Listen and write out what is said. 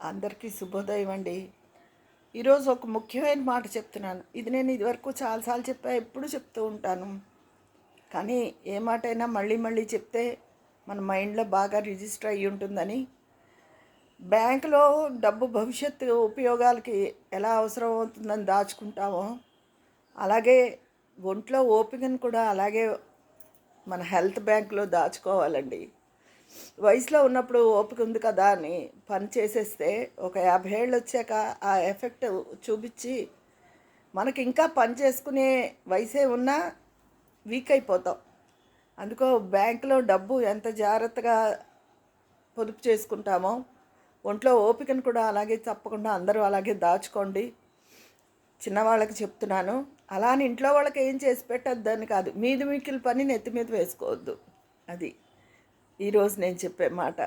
అందరికీ శుభోదయం అండి. ఈరోజు ఒక ముఖ్యమైన మాట చెప్తున్నాను. ఇది నేను ఇదివరకు చాలాసార్లు ఎప్పుడు చెప్తూ ఉంటాను. కానీ ఏ మాటైనా మళ్ళీ మళ్ళీ చెప్తే మన మైండ్లో బాగా రిజిస్టర్ అయ్యి ఉంటుందని, బ్యాంకులో డబ్బు భవిష్యత్తు ఉపయోగాలకి ఎలా అవసరం అవుతుందని దాచుకుంటామో, అలాగే ఒంట్లో ఓపికను కూడా అలాగే మన హెల్త్ బ్యాంకులో దాచుకోవాలండి. వయసులో ఉన్నప్పుడు ఓపిక ఉంది కదా అని పని చేసేస్తే ఒక 50 ఏళ్ళు వచ్చాక ఆ ఎఫెక్ట్ చూపించి మనకి ఇంకా పని చేసుకునే వయసే ఉన్నా వీక్ అయిపోతాం. అందుకో బ్యాంకులో డబ్బు ఎంత జాగ్రత్తగా పొదుపు చేసుకుంటామో ఒంట్లో ఓపికను కూడా అలాగే తప్పకుండా అందరూ అలాగే దాచుకోండి. చిన్నవాళ్ళకి చెప్తున్నాను. అలా అని ఇంట్లో వాళ్ళకి ఏం చేసి పెట్టద్దని కాదు, మీది మిక్కిలి పని నెత్తి మీద వేసుకోవద్దు. అది ఈరోజు నేను చెప్పే మాట.